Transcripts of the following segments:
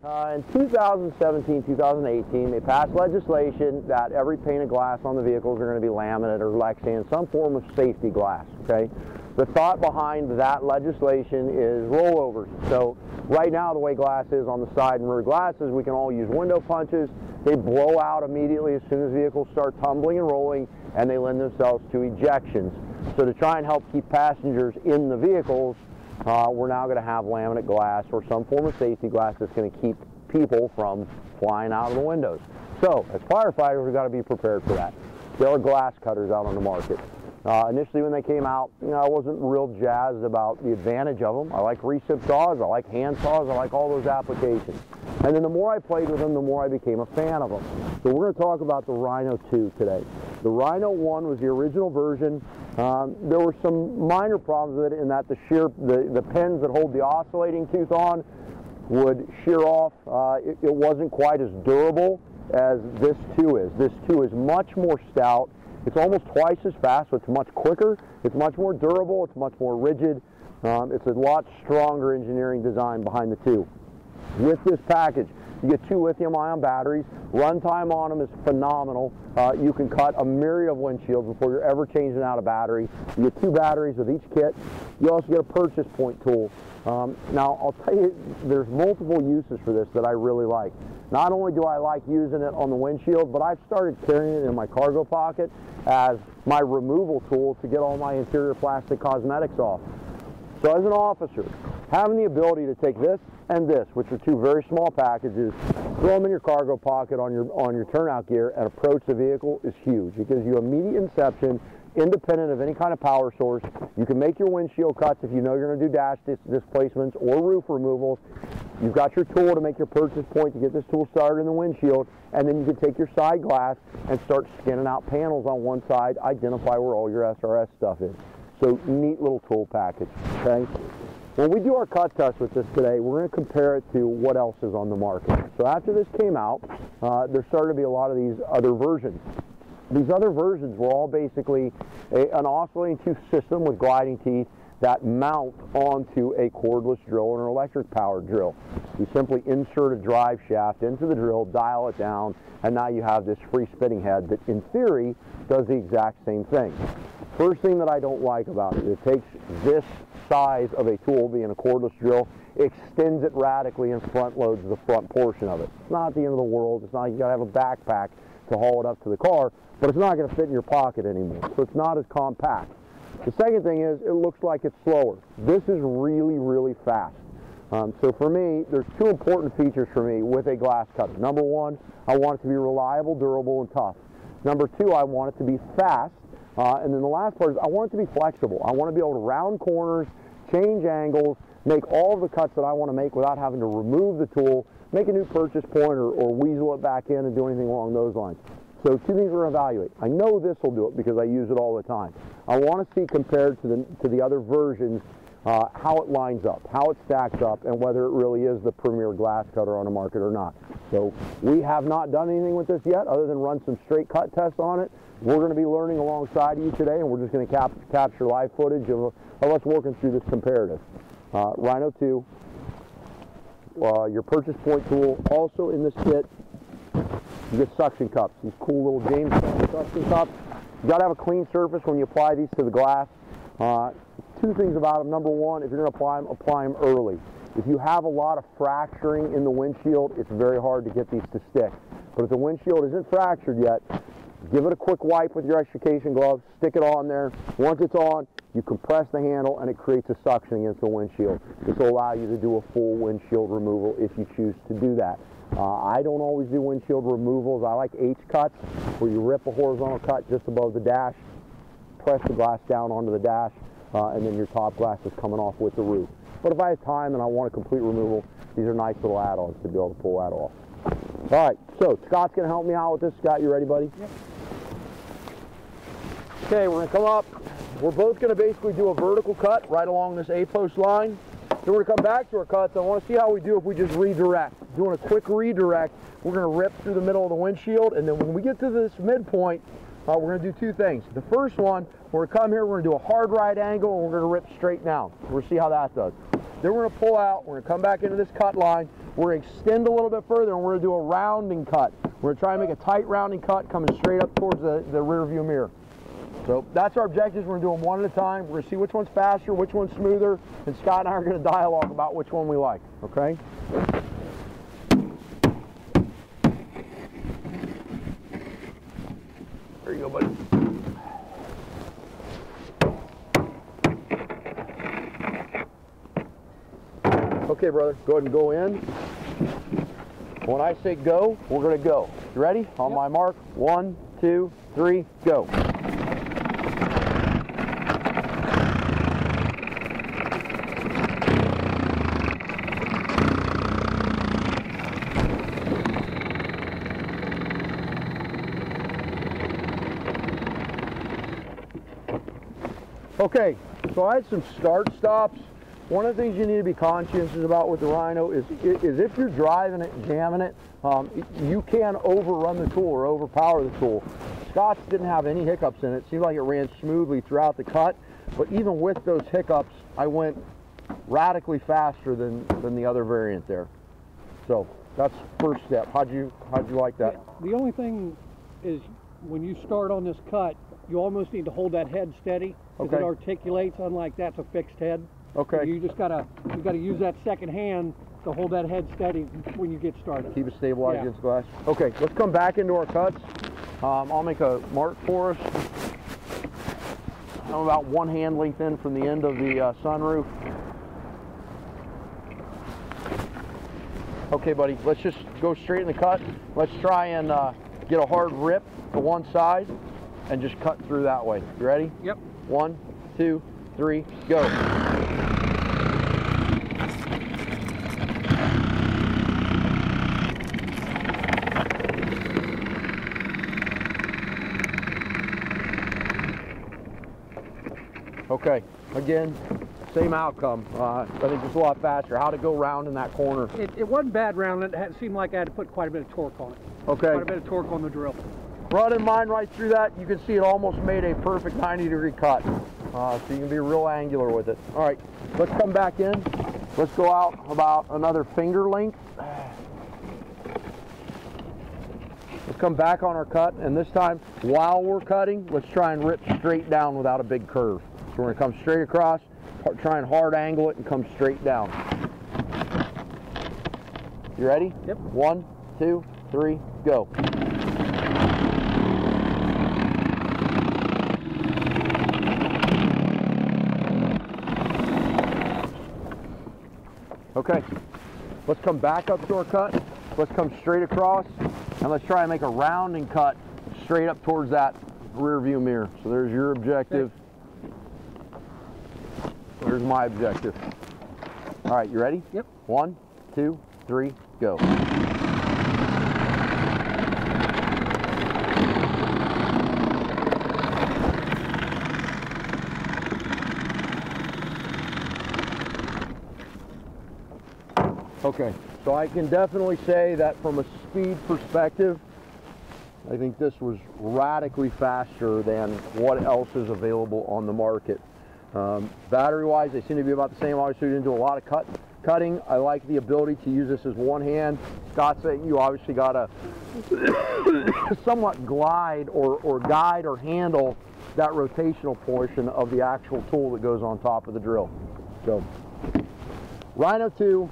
In 2017, 2018, they passed legislation that every pane of glass on the vehicles are going to be laminate or Lexan, some form of safety glass, okay? The thought behind that legislation is rollovers. So right now the way glass is on the side and rear glasses, we can all use window punches. They blow out immediately as soon as vehicles start tumbling and rolling, and they lend themselves to ejections. So to try and help keep passengers in the vehicles, we're now going to have laminate glass or some form of safety glass that's going to keep people from flying out of the windows. So as firefighters, we've got to be prepared for that. There are glass cutters out on the market. Initially when they came out, I wasn't real jazzed about the advantage of them. I like recip saws, I like hand saws, I like all those applications. And then the more I played with them, the more I became a fan of them. So we're going to talk about the Rhino 2 today. The Rhino 1 was the original version. There were some minor problems with it in that the pins that hold the oscillating tooth on would shear off. It wasn't quite as durable as this 2 is. This 2 is much more stout. It's almost twice as fast, so it's much quicker. It's much more durable. It's much more rigid. It's a lot stronger engineering design behind the 2. With this package, you get 2 lithium-ion batteries. Runtime on them is phenomenal. You can cut a myriad of windshields before you're ever changing out a battery. You get 2 batteries with each kit. You also get a purchase point tool. Now, I'll tell you, there's multiple uses for this that I really like. Not only do I like using it on the windshield, but I've started carrying it in my cargo pocket as my removal tool to get all my interior plastic cosmetics off. So as an officer, having the ability to take this and this, which are 2 very small packages, throw them in your cargo pocket on your turnout gear and approach the vehicle is huge. It gives you immediate inception, independent of any kind of power source. You can make your windshield cuts if you know you're going to do dash displacements or roof removals. You've got your tool to make your purchase point to get this tool started in the windshield, and then you can take your side glass and start skinning out panels on one side, identify where all your SRS stuff is. So neat little tool package, okay? When we do our cut test with this today, we're going to compare it to what else is on the market. So after this came out, there started to be a lot of these other versions. These other versions were all basically an oscillating tooth system with gliding teeth that mount onto a cordless drill or an electric powered drill. You simply insert a drive shaft into the drill, dial it down, and now you have this free spinning head that in theory does the exact same thing. First thing that I don't like about it, it takes this size of a tool, being a cordless drill, extends it radically and front loads the front portion of it. It's not the end of the world. It's not like you gotta have a backpack to haul it up to the car, but it's not gonna fit in your pocket anymore. So it's not as compact. The second thing is, it looks like it's slower. This is really, really fast. So for me, there's 2 important features for me with a glass cutter. Number 1, I want it to be reliable, durable, and tough. Number 2, I want it to be fast. And then the last part is I want it to be flexible. I want to be able to round corners, change angles, make all of the cuts that I want to make without having to remove the tool, make a new purchase point, or weasel it back in and do anything along those lines. So 2 things we're going to evaluate. I know this will do it because I use it all the time. I want to see compared to the other versions how it lines up, how it stacks up, and whether it really is the premier glass cutter on the market or not. So we have not done anything with this yet other than run some straight cut tests on it. We're going to be learning alongside of you today, and we're just going to capture live footage of us working through this comparative. Rhino 2, your purchase point tool. Also in this kit, you get suction cups, these cool little James Bond suction cups. You got to have a clean surface when you apply these to the glass. 2 things about them. Number 1, if you're going to apply them early. If you have a lot of fracturing in the windshield, it's very hard to get these to stick. But if the windshield isn't fractured yet, give it a quick wipe with your extrication gloves, stick it on there. Once it's on, you compress the handle and it creates a suction against the windshield. This will allow you to do a full windshield removal if you choose to do that. I don't always do windshield removals. I like H-cuts, where you rip a horizontal cut just above the dash, press the glass down onto the dash, and then your top glass is coming off with the roof. But if I have time and I want a complete removal, these are nice little add-ons to be able to pull that off. All right, so Scott's going to help me out with this. Scott, you ready, buddy? Yep. Okay, we're going to come up. We're both going to basically do a vertical cut right along this A-post line. Then we're going to come back to our cuts. I want to see how we do if we just redirect. Doing a quick redirect, we're going to rip through the middle of the windshield, and then when we get to this midpoint, we're going to do 2 things. The first one, we're going to come here, we're going to do a hard right angle, and we're going to rip straight down. We'll see how that does. Then we're going to pull out, we're going to come back into this cut line, we're going to extend a little bit further, and we're going to do a rounding cut. We're going to try and make a tight rounding cut coming straight up towards the rear view mirror. So that's our objectives. We're going to do them one at a time. We're going to see which one's faster, which one's smoother, and Scott and I are going to dialogue about which one we like, okay? There you go, buddy. Okay, brother, go ahead and go in. When I say go, we're going to go. You ready? On my mark, 1, 2, 3, go. Okay, so I had some start stops. One of the things you need to be conscientious about with the Rhino is if you're driving it, jamming it, you can overrun the tool or overpower the tool. Scott's didn't have any hiccups in it. It seemed like it ran smoothly throughout the cut, but even with those hiccups, I went radically faster than the other variant there. So that's first step. How'd you like that? The only thing is when you start on this cut, you almost need to hold that head steady because it articulates, unlike that's a fixed head. Okay. So you gotta use that second hand to hold that head steady when you get started. Keep it stabilized against the glass. Okay, let's come back into our cuts. I'll make a mark for us. I'm about 1 hand length in from the end of the sunroof. Okay, buddy, let's just go straight in the cut. Let's try and get a hard rip to one side and just cut through that way. You ready? Yep. 1, 2, 3, go. Okay, again, same outcome. I think just a lot faster. How'd it go round in that corner? It wasn't bad round. It seemed like I had to put quite a bit of torque on it. Okay. Quite a bit of torque on the drill. Running mine right through that, you can see it almost made a perfect 90-degree cut. So you can be real angular with it. All right, let's come back in. Let's go out about another finger length. Let's come back on our cut, and this time, while we're cutting, let's try and rip straight down without a big curve. So we're going to come straight across, try and hard angle it, and come straight down. You ready? Yep. 1, 2, 3, go. Okay, let's come back up to our cut. Let's come straight across, and let's try and make a rounding cut straight up towards that rear view mirror. So there's your objective. There's my objective. All right, you ready? Yep. 1, 2, 3, go. Okay, so I can definitely say that from a speed perspective, I think this was radically faster than what else is available on the market. Battery-wise, they seem to be about the same. Obviously, we didn't do a lot of cutting. I like the ability to use this as one hand. Scott said you obviously got to somewhat glide or guide or handle that rotational portion of the actual tool that goes on top of the drill. So, Rhino 2.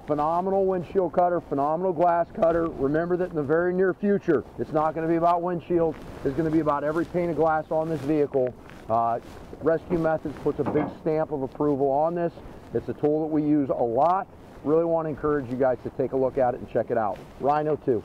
Phenomenal windshield cutter, phenomenal glass cutter. Remember that in the very near future, it's not going to be about windshields. It's going to be about every pane of glass on this vehicle. Rescue Methods puts a big stamp of approval on this. It's a tool that we use a lot. Really want to encourage you guys to take a look at it and check it out. Rhino 2.